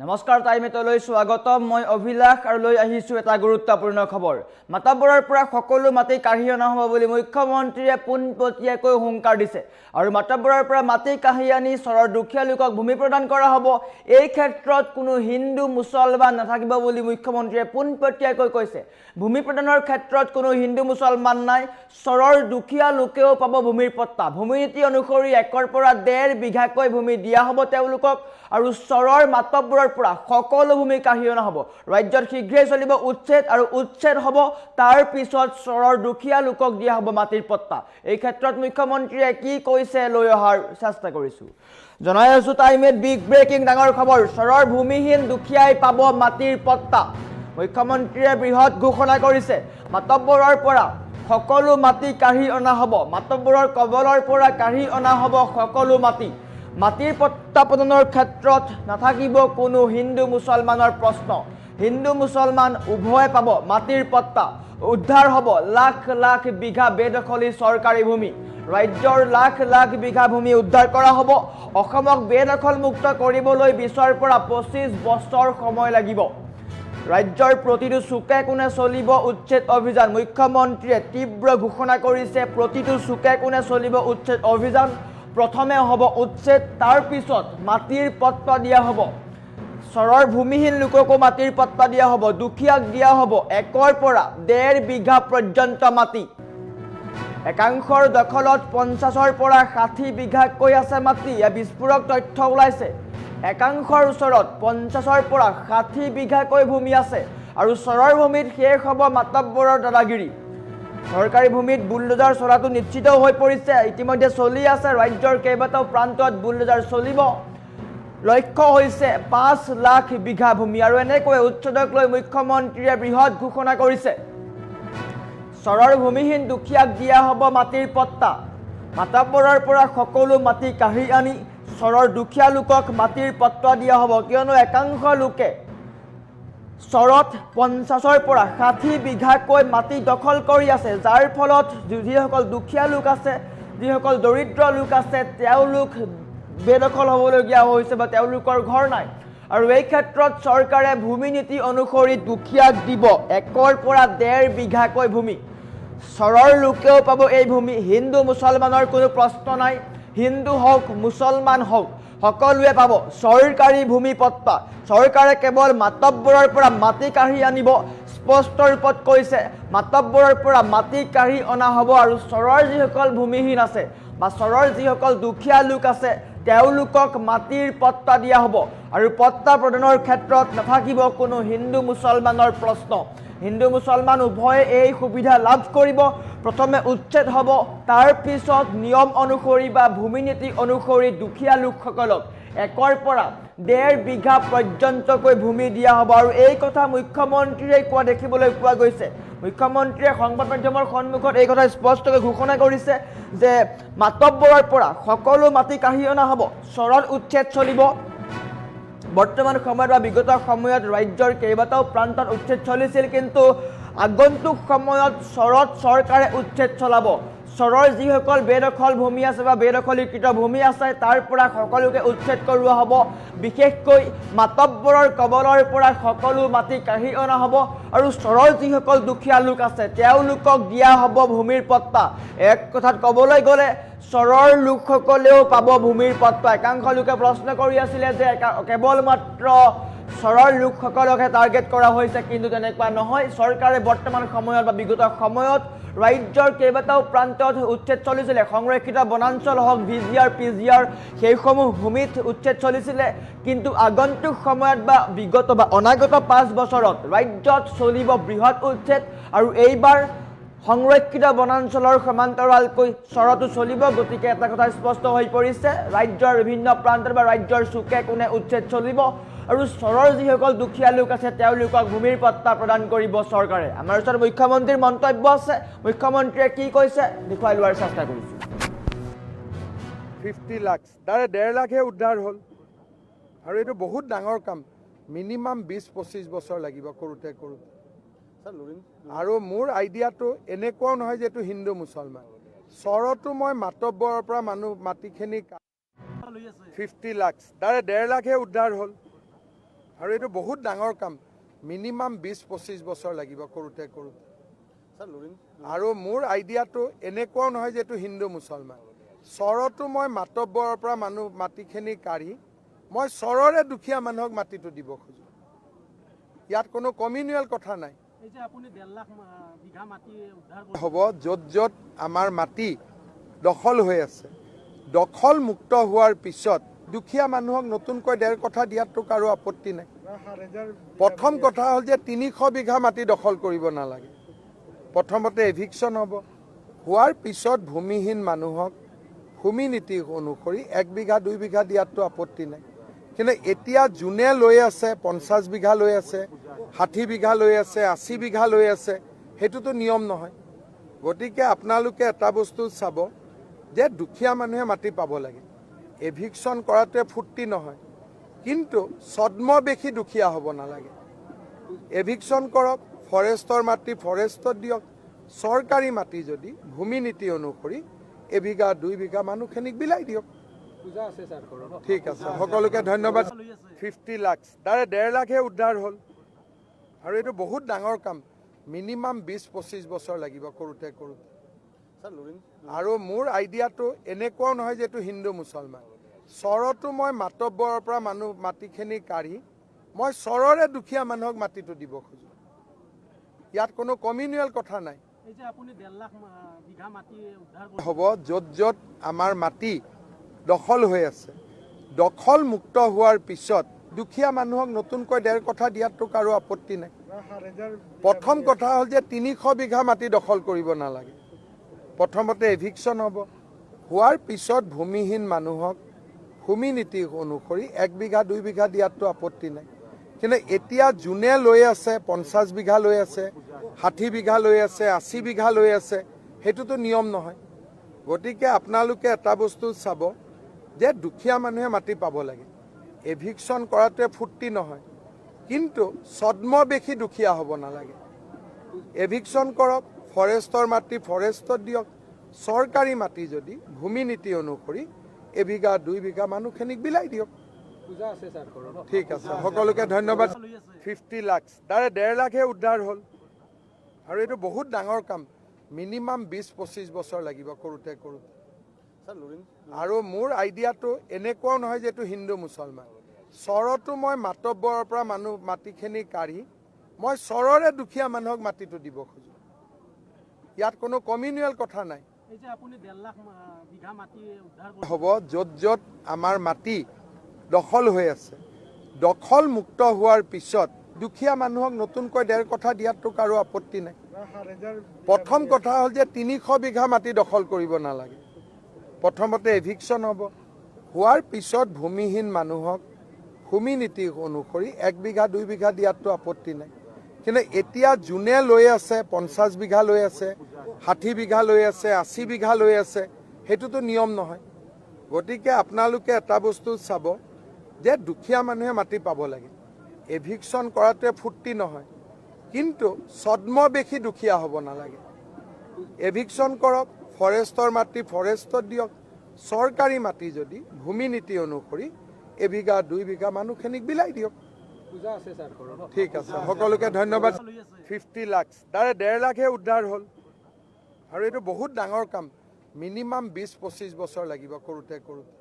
নমস্কাৰ টাইমেটলৈ স্বাগতম মই অভিলাষ আৰু লৈ আহিছো এটা গুৰুত্বপূৰ্ণ খবৰ মাতাবৰৰ পৰা সকলো মাটি কাঢ়ি অনা হ'ব বুলি মুখ্যমন্ত্ৰীয়ে পোনপটীয়াকৈ হুংকাৰ দিছে আৰু মাতাবৰৰ পৰা মাটি কাঢ়ি আনি চৰৰ দুখীয়া লোকক ভূমি প্ৰদান কৰা হ'ব এই ক্ষেত্ৰত কোনো হিন্দু মুছলমান নাথাকিব বুলি মুখ্যমন্ত্ৰীয়ে পোনপটীয়াকৈ কৈছে ভূমি প্ৰদানৰ ক্ষেত্ৰত কোনো হিন্দু মুছলমান নাই চৰৰ দুখীয়া লোকেও পাব ভূমিৰ পট্টা ভূমি নীতি অনুসৰি 1ৰ পৰা 1.5 বিঘাকৈ ভূমি দিয়া হ'ব তেওঁলোকক আৰু চৰৰ মাতব্বৰৰ পৰা সকলো ভূমি কাঢ়ি অনা হ'ব ৰাজ্যত শীঘ্ৰেই চলিব উচ্ছেদ আৰু উচ্ছেদ হ'ব তাৰ পিছত চৰৰ দুখীয়া লোকক দিয়া হ'ব মাটিৰ পট্টা এই ক্ষেত্ৰত মুখ্যমন্ত্ৰীয়ে কি কৈছে লৈ অহাৰ চেষ্টা কৰিছো জনাই আছো টাইমেট বিগ ব্ৰেকিং ডাঙৰ খবৰ চৰৰ ভূমিহীন দুখীয়াই পাব মাটিৰ পট্টা মুখ্যমন্ত্ৰীয়ে বৃহৎ ঘোষণা কৰিছে মাতব্বৰৰ পৰা সকলো মাটি কাঢ়ি অনা হ'ব মাতব্বৰৰ কবলৰ পৰা কাঢ়ি অনা হ'ব সকলো মাটিৰ পট্টা প্ৰদানৰ ক্ষেত্ৰত নাথাকিব কোনো হিন্দু মুছলমানৰ প্ৰশ্ন হিন্দু মুছলমান উভয়ে পাব মাটিৰ পট্টা উদ্ধাৰ হ'ব লাখ লাখ বিঘা বেদখলী চৰকাৰী ভূমি ৰাজ্যৰ লাখ লাখ বিঘা ভূমি উদ্ধাৰ কৰা হ'ব অসমক বেদখল মুক্ত কৰিবলৈ 20ৰ পৰা 25 বছৰ সময় লাগিব ৰাজ্যৰ প্ৰতিটো চুকে কোণে চলিব উচ্ছেদ অভিযান মুখ্যমন্ত্ৰীয়ে তীব্ৰ ঘোষণা কৰিছে প্ৰতিটো চুকে কোণে চলিব উচ্ছেদ অভিযান প্ৰথমে হ'ব উচ্ছেদ তাৰ পিছত মাটিৰ পট্টা দিয়া হ'ব চৰৰ ভূমিহীন লোককো মাটিৰ পট্টা দিয়া হ'ব দুখীয়াক দিয়া হ'ব 1ৰ পৰা 1.5 বিঘা পৰ্যন্ত মাটি একাংশৰ দখলত 50ৰ পৰা 60 বিঘাকৈ আছে মাটি এ বিস্ফোৰক তথ্য ওলাইছে একাংশৰ ওচৰত 50ৰ পৰা 60 বিঘাকৈ ভূমি আছে আৰু চৰৰ ভূমিত শেষ হ'ব মাতব্বৰৰ দাদাগিৰি সৰকাৰী ভূমিত বুলডোজাৰ চলাটো নিশ্চিত হৈ পৰিছে ইতিমধ্যে চলি আছে ৰাজ্যৰ কেইবাটাও প্ৰান্তত বুলডোজাৰ চলিব লক্ষ্য হৈছে 5 লাখ বিঘা ভূমি আৰু এনেকৈ উচ্ছেদক লৈ মুখ্যমন্ত্ৰীয়ে বৃহৎ ঘোষণা কৰিছে চৰৰ ভূমিহীন দুখীয়াক দিয়া হ'ব মাটিৰ পট্টা মাতব্বৰৰ পৰা সকলো মাটি কাঢ়ি আনি চৰৰ দুখীয়া লোকক মাটিৰ পট্টা দিয়া হ'ব কিয়নো একাংশ লোকে চৰত 50ৰ পৰা 60 বিঘাকৈ মাটি দখল কৰি আছে যাৰ ফলত যিসকল দুখীয়া লোক আছে যিসকল দৰিদ্ৰ লোক আছে তেওঁলোক বেদখল হ'বলগীয়া হৈছে বা তেওঁলোকৰ ঘৰ নাই আৰু এই ক্ষেত্ৰত চৰকাৰে ভূমি নীতি অনুসৰি দুখীয়াক দিব 1ৰ পৰা 1.5 বিঘাকৈ ভূমি চৰৰ লোকেও পাব এই ভূমি হিন্দু মুছলমানৰ কোনো প্ৰশ্ন নাই হিন্দু হওক মুছলমান হওক সকলোৱে পাব চৰকাৰী ভূমি পট্টা চৰকাৰে কেৱল মাতব্বৰৰ পৰা মাটি কাঢ়ি আনিব স্পষ্ট ৰূপত কৈছে মাতব্বৰৰ পৰা মাটি কাঢ়ি অনা হ'ব আৰু চৰৰ যিসকল ভূমিহীন আছে বা চৰৰ যিসকল দুখীয়া লোক আছে তেওঁলোকক মাটিৰ পট্টা দিয়া হ'ব আৰু পট্টা প্ৰদানৰ ক্ষেত্ৰত নাথাকিব কোনো হিন্দু মুছলমানৰ প্ৰশ্ন হিন্দু মুছলমান উভয়ে এই সুবিধা লাভ কৰিব প্ৰথমে উচ্ছেদ হ'ব তাৰ পিছত নিয়ম অনুসৰি বা ভূমি নীতি অনুসৰি দুখীয়া লোকসকলক 1ৰ পৰা 1.5 বিঘা পৰ্যন্তকৈ ভূমি দিয়া হ'ব আৰু এই কথা মুখ্যমন্ত্ৰীয়ে কোৱা দেখিবলৈ পোৱা গৈছে মুখ্যমন্ত্ৰীয়ে সংবাদ মাধ্যমৰ সন্মুখত এই কথা স্পষ্টকৈ ঘোষণা কৰিছে যে মাতব্বৰৰ পৰা সকলো মাটি কাঢ়ি অনা হ'ব চৰত উচ্ছেদ চলিব বৰ্তমান সময়ত বা বিগত সময়ত ৰাজ্যৰ কেইবাটাও প্ৰান্তত উচ্ছেদ চলিছিল কিন্তু আগন্তুক সময়ত চৰত চৰকাৰে উচ্ছেদ চলাব চৰৰ যিসকল বেদখল ভূমি আছে বা বেদখলীকৃত ভূমি আছে তাৰ পৰা সকলোকে উচ্ছেদ কৰোৱা হ'ব বিশেষকৈ মাতব্বৰৰ কবলৰ পৰা সকলো মাটি কাঢ়ি অনা হ'ব আৰু চৰৰ যিসকল দুখীয়া লোক আছে তেওঁলোকক দিয়া হ'ব ভূমিৰ পট্টা এক কথাত ক'বলৈ গ'লে চৰৰ লোকসকলেও পাব ভূমিৰ পট্টা একাংশ লোকে প্ৰশ্ন কৰি আছিলে যে কেৱল মাত্ৰ চৰৰ লোকসকলকহে টাৰ্গেট কৰা হৈছে কিন্তু তেনেকুৱা নহয় চৰকাৰে বৰ্তমান সময়ত বা বিগত সময়ত ৰাজ্যৰ কেইবাটাও প্ৰান্তত উচ্ছেদ চলিছিলে সংৰক্ষিত বনাঞ্চল হওক ভিজিআৰ পিজিআৰ সেইসমূহ ভূমিত উচ্ছেদ চলিছিলে কিন্তু আগন্তুক সময়ত বা বিগত বা অনাগত 5 বছৰত ৰাজ্যত চলিব বৃহৎ উচ্ছেদ আৰু এইবাৰ সংৰক্ষিত বনাঞ্চলৰ সমান্তৰালকৈ চৰতো চলিব গতিকে এটা কথা স্পষ্ট হৈ পৰিছে ৰাজ্যৰ বিভিন্ন প্ৰান্তৰ বা ৰাজ্যৰ চুকে কোণে উচ্ছেদ চলিব আৰু চৰৰ যিসকল দুখীয়া লোক আছে তেওঁলোকক ভূমিৰ পট্টা প্ৰদান কৰিব চৰকাৰে আমাৰ ওচৰত মুখ্যমন্ত্ৰীৰ মন্তব্য আছে মুখ্যমন্ত্ৰীয়ে কি কৈছে দেখুৱাই লোৱাৰ চেষ্টা কৰিছো 50 লাখ তাৰে 1.5 লাখহে উদ্ধাৰ হ'ল আৰু এইটো বহুত ডাঙৰ কাম মিনিমাম 20-25 বছৰ লাগিব কৰোঁতে আৰু মোৰ আইডিয়াটো এনেকুৱাও নহয় যে এইটো হিন্দু মুছলমান চৰতো মই মাতব্বৰৰ পৰা মানুহ মাটিখিনি 50 লাখ, তাৰে 1.5 লাখহে উদ্ধাৰ হ'ল। আৰু এইটো বহুত ডাঙৰ কাম, মিনিমাম 20-25 বছৰ লাগিব কৰোঁতে কৰোঁতে। আৰু মোৰ আইডিয়াটো এনেকুৱাও নহয় যে এইটো হিন্দু মুছলমান। চৰতো মই মাতব্বৰৰ পৰা মানুহ মাটিখিনি কাঢ়ি মই চৰৰে দুখীয়া মানুহক মাটিটো দিব খোজোঁ। ইয়াত কোনো কমিউনিয়েল কথা নাই। হ'ব য'ত য'ত আমাৰ মাটি দখল হৈ আছে, দখল মুক্ত হোৱাৰ পিছত দুখীয়া মানুহক নতুনকৈ 1.5 কঠা দিয়াতো কাৰো আপত্তি নাই। প্ৰথম কথা হ'ল যে 300 বিঘা মাটি দখল কৰিব নালাগে। প্ৰথমতে এভিকশ্যন হ'ব, হোৱাৰ পিছত ভূমিহীন মানুহক ভূমি নীতি অনুসৰি 1 বিঘা 2 বিঘা দিয়াতো আপত্তি নাই। কিন্তু এতিয়া যোনে লৈ আছে 50 বিঘা লৈ আছে, 60 বিঘা লৈ আছে, 80 বিঘা লৈ আছে, সেইটোতো নিয়ম নহয়। গতিকে আপোনালোকে এটা বস্তু চাব যে দুখীয়া মানুহে মাটি পাব লাগে। এভিকশ্যন কৰাটোৱে ফূৰ্তি নহয়, কিন্তু ছদ্মবেশী দুখীয়া হ'ব নালাগে। এভিকশ্যন কৰক, ফৰেষ্টৰ মাটি ফৰেষ্টত দিয়ক, চৰকাৰী মাটি যদি ভূমি নীতি অনুসৰি 1 বিঘা 2 বিঘা মানুহখিনিক বিলাই দিয়ক। ঠিক আছে, সকলোকে ধন্যবাদ। 50 লাখ, তাৰে 1.5 লাখহে উদ্ধাৰ হ'ল। আৰু এইটো বহুত ডাঙৰ কাম, মিনিমাম 20-25 বছৰ লাগিব কৰোঁতে কৰোঁতে। আৰু মোৰ আইডিয়াটো এনেকুৱাও নহয় যে এইটো হিন্দু মুছলমান। চৰতো মই মাতব্বৰৰ পৰা মানুহ মাটিখিনি কাঢ়ি মই চৰৰে দুখীয়া মানুহক মাটিটো দিব খোজোঁ। ইয়াত কোনো কমিউনিয়েল কথা নাই। হ'ব য'ত য'ত আমাৰ মাটি দখল হৈ আছে, দখল মুক্ত হোৱাৰ পিছত দুখীয়া মানুহক নতুনকৈ 1.5 কঠা দিয়াতো কাৰো আপত্তি নাই। প্ৰথম কথা হ'ল যে 300 বিঘা মাটি দখল কৰিব নালাগে। প্ৰথমতে এভিকশ্যন হ'ব, হোৱাৰ পিছত ভূমিহীন মানুহক ভূমি নীতি অনুসৰি 1 বিঘা 2 বিঘা দিয়াতো আপত্তি নাই। কিন্তু এতিয়া যোনে লৈ আছে 50 বিঘা লৈ আছে, 60 বিঘা লৈ আছে, 80 বিঘা লৈ আছে, সেইটোতো নিয়ম নহয়। গতিকে আপোনালোকে এটা বস্তু চাব যে দুখীয়া মানুহে মাটি পাব লাগে। এভিকশ্যন কৰাটোৱে ফূৰ্তি নহয়, কিন্তু ছদ্মবেশী দুখীয়া হ'ব নালাগে। এভিকশ্যন কৰক, ফৰেষ্টৰ মাটি ফৰেষ্টত দিয়ক, চৰকাৰী মাটি যদি ভূমি নীতি অনুসৰি 1 বিঘা 2 বিঘা মানুহখিনিক বিলাই দিয়ক। ঠিক আছে, সকলোকে ধন্যবাদ। 50 লাখ, তাৰে 1.5 লাখহে উদ্ধাৰ হ'ল। আৰু এইটো বহুত ডাঙৰ কাম, মিনিমাম 20-25 বছৰ লাগিব কৰোঁতে কৰোঁতে। আৰু মোৰ আইডিয়াটো এনেকুৱাও নহয় যে এইটো হিন্দু মুছলমান। চৰতো মই মাতব্বৰৰ পৰা মানুহ মাটিখিনি কাঢ়ি মই চৰৰে দুখীয়া মানুহক মাটিটো দিব খোজোঁ। ইয়াত কোনো কমিউনিয়েল কথা নাই। হ'ব য'ত য'ত আমাৰ মাটি দখল হৈ আছে, দখল মুক্ত হোৱাৰ পিছত দুখীয়া মানুহক নতুনকৈ 1.5 কঠা দিয়াতো কাৰো আপত্তি নাই। প্ৰথম কথা হ'ল যে 300 বিঘা মাটি দখল কৰিব নালাগে। প্ৰথমতে এভিকশ্যন হ'ব, হোৱাৰ পিছত ভূমিহীন মানুহক ভূমি নীতি অনুসৰি 1 বিঘা 2 বিঘা দিয়াতো আপত্তি নাই। কিন্তু এতিয়া যোনে লৈ আছে 50 বিঘা লৈ আছে, 60 বিঘা লৈ আছে, 80 বিঘা লৈ আছে, সেইটোতো নিয়ম নহয়। গতিকে আপোনালোকে এটা বস্তু চাব যে দুখীয়া মানুহে মাটি পাব লাগে। এভিকশ্যন কৰাটোৱে ফূৰ্তি নহয়, কিন্তু ছদ্মবেশী দুখীয়া হ'ব নালাগে। এভিকশ্যন কৰক, ফৰেষ্টৰ মাটি ফৰেষ্টত দিয়ক, চৰকাৰী মাটি যদি ভূমি নীতি অনুসৰি 1 বিঘা 2 বিঘা মানুহখিনিক বিলাই দিয়ক। ঠিক আছে, সকলোকে ধন্যবাদ। 50 লাখ, তাৰে 1.5 লাখহে উদ্ধাৰ হ'ল। আৰু এইটো বহুত ডাঙৰ কাম, মিনিমাম 20-25 বছৰ লাগিব কৰোঁতে কৰোঁতে।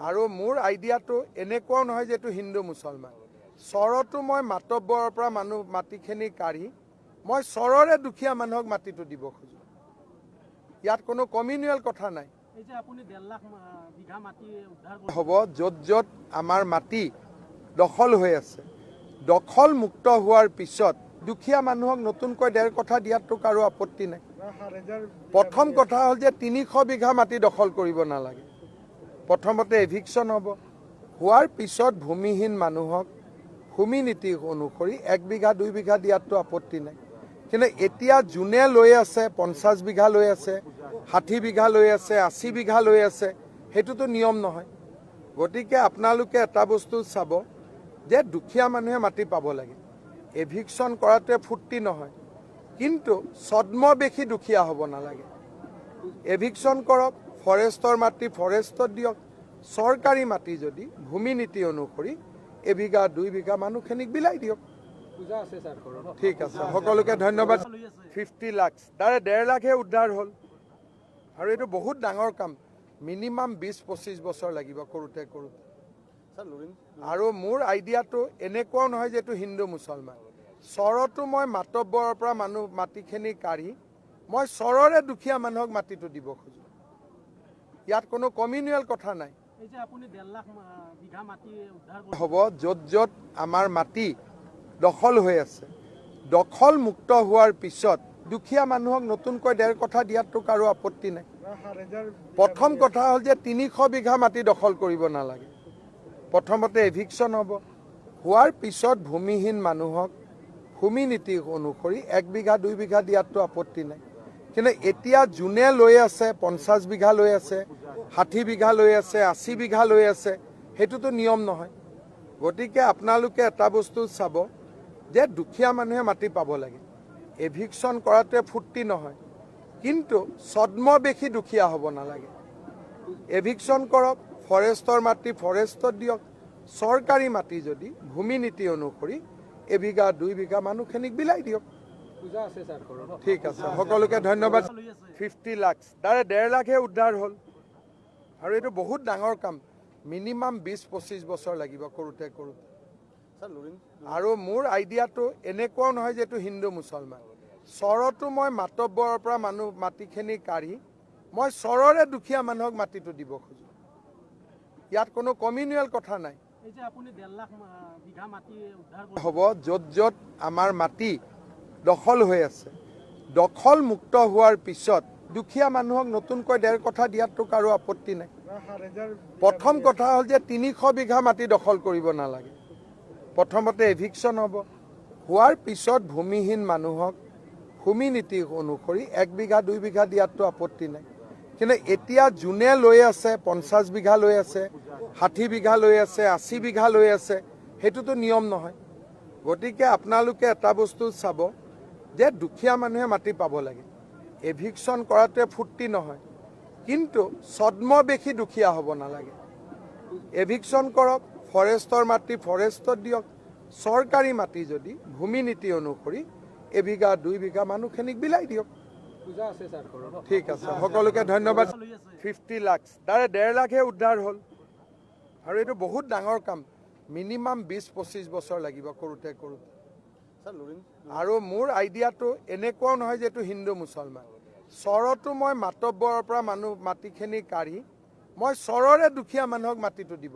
আৰু মোৰ আইডিয়াটো এনেকুৱাও নহয় যে এইটো হিন্দু মুছলমান। চৰতো মই মাতব্বৰৰ পৰা মানুহ মাটিখিনি কাঢ়ি মই চৰৰে দুখীয়া মানুহক মাটিটো দিব খোজোঁ। ইয়াত কোনো কমিউনিয়েল কথা নাই। হ'ব য'ত য'ত আমাৰ মাটি দখল হৈ আছে, দখল মুক্ত হোৱাৰ পিছত দুখীয়া মানুহক নতুনকৈ 1.5 কঠা দিয়াতো কাৰো আপত্তি নাই। প্ৰথম কথা হ'ল যে 300 বিঘা মাটি দখল কৰিব নালাগে। প্ৰথমতে এভিকশ্যন হ'ব, হোৱাৰ পিছত ভূমিহীন মানুহক ভূমি নীতি অনুসৰি 1 বিঘা 2 বিঘা দিয়াতো আপত্তি নাই। কিন্তু এতিয়া যোনে লৈ আছে 50 বিঘা লৈ আছে, 60 বিঘা লৈ আছে, 80 বিঘা লৈ আছে, সেইটোতো নিয়ম নহয়। গতিকে আপোনালোকে এটা বস্তু চাব যে দুখীয়া মানুহে মাটি পাব লাগে। এভিকশ্যন কৰাটোৱে ফূৰ্তি নহয়, কিন্তু ছদ্মবেশী দুখীয়া হ'ব নালাগে। এভিকশ্যন কৰক, ফৰেষ্টৰ মাটি ফৰেষ্টত দিয়ক, চৰকাৰী মাটি যদি ভূমি নীতি অনুসৰি এবিঘা 2 বিঘা মানুহখিনিক বিলাই দিয়ক। ঠিক আছে, সকলোকে ধন্যবাদ। 50 লাখ তাৰে 1.5 লাখহে উদ্ধাৰ হ'ল আৰু এইটো বহুত ডাঙৰ কাম। মিনিমাম 20-25 বছৰ লাগিব কৰোঁতে কৰোঁতে। আৰু মোৰ আইডিয়াটো এনেকুৱাও নহয় যে এইটো হিন্দু মুছলমান। চৰতো মই মাতব্বৰৰ পৰা মাটিখিনি কাঢ়ি মই চৰৰে দুখীয়া মানুহক মাটিটো দিব খোজোঁ। ইয়াত কোনো কমিউনিয়েল কথা নাই। হ'ব য'ত য'ত আমাৰ মাটি দখল হৈ আছে, দখল মুক্ত হোৱাৰ পিছত দুখীয়া মানুহক নতুনকৈ 1.5 কঠা দিয়াতো কাৰো আপত্তি নাই। প্ৰথম কথা হ'ল যে 300 বিঘা মাটি দখল কৰিব নালাগে। প্ৰথমতে এভিকশ্যন হ'ব, হোৱাৰ পিছত ভূমিহীন মানুহক ভূমি নীতি অনুসৰি 1 বিঘা 2 বিঘা দিয়াতো আপত্তি নাই। কিন্তু এতিয়া যোনে লৈ আছে 50 বিঘা লৈ আছে, 60 বিঘা লৈ আছে, 80 বিঘা লৈ আছে, সেইটোতো নিয়ম নহয়। গতিকে আপোনালোকে এটা বস্তু চাব যে দুখীয়া মানুহে মাটি পাব লাগে। এভিকশ্যন কৰাটোৱে ফূৰ্তি নহয়, কিন্তু ছদ্মবেশী দুখীয়া হ'ব নালাগে। এভিকশ্যন কৰক, ফৰেষ্টৰ মাটি ফৰেষ্টত দিয়ক। চৰকাৰী মাটি যদি ভূমি নীতি অনুসৰি এবিঘা 2 বিঘা মানুহখিনিক বিলাই দিয়ক। ঠিক আছে, সকলোকে ধন্যবাদ। 50 লাখ তাৰে 1.5 লাখহে উদ্ধাৰ হ'ল আৰু এইটো বহুত ডাঙৰ কাম। মিনিমাম 20-25 বছৰ লাগিব কৰোঁতে কৰোঁতে। আৰু মোৰ আইডিয়াটো এনেকুৱাও নহয় যে এইটো হিন্দু মুছলমান। চৰতো মই মাতব্বৰৰ পৰা মাটিখিনি কাঢ়ি মই চৰৰে দুখীয়া মানুহক মাটিটো দিব খোজোঁ। ইয়াত কোনো কমিউনিয়েল কথা নাই। হ'ব য'ত য'ত আমাৰ মাটি দখল হৈ আছে, দখল মুক্ত হোৱাৰ পিছত দুখীয়া মানুহক নতুনকৈ 1.5 কঠা দিয়াতো কাৰো আপত্তি নাই। প্ৰথম কথা হ'ল যে 300 বিঘা মাটি দখল কৰিব নালাগে। প্ৰথমতে এভিকশ্যন হ'ব, হোৱাৰ পিছত ভূমিহীন মানুহক ভূমি নীতি অনুসৰি 1 বিঘা 2 বিঘা দিয়াতো আপত্তি নাই। কিন্তু এতিয়া যোনে লৈ আছে 50 বিঘা লৈ আছে, 60 বিঘা লৈ আছে, 80 বিঘা লৈ আছে, সেইটোতো নিয়ম নহয়। গতিকে আপোনালোকে এটা বস্তু চাব যে দুখীয়া মানুহে মাটি পাব লাগে। এভিকশ্যন কৰাটোৱে ফূৰ্তি নহয়, কিন্তু ছদ্মবেশী দুখীয়া হ'ব নালাগে। এভিকশ্যন কৰক, ফৰেষ্টৰ মাটি ফৰেষ্টত দিয়ক। চৰকাৰী মাটি যদি ভূমি নীতি অনুসৰি এবিঘা 2 বিঘা মানুহখিনিক বিলাই দিয়ক। ঠিক আছে, সকলোকে ধন্যবাদ। 50 লাখ তাৰে 1.5 লাখহে উদ্ধাৰ হ'ল আৰু এইটো বহুত ডাঙৰ কাম। মিনিমাম 20-25 বছৰ লাগিব কৰোঁতে কৰোঁতে। আৰু মোৰ আইডিয়াটো এনেকুৱাও নহয় যে এইটো হিন্দু মুছলমান। চৰতো মই মাতব্বৰৰ পৰা মাটিখিনি কাঢ়ি মই চৰৰে দুখীয়া মানুহক মাটিটো দিব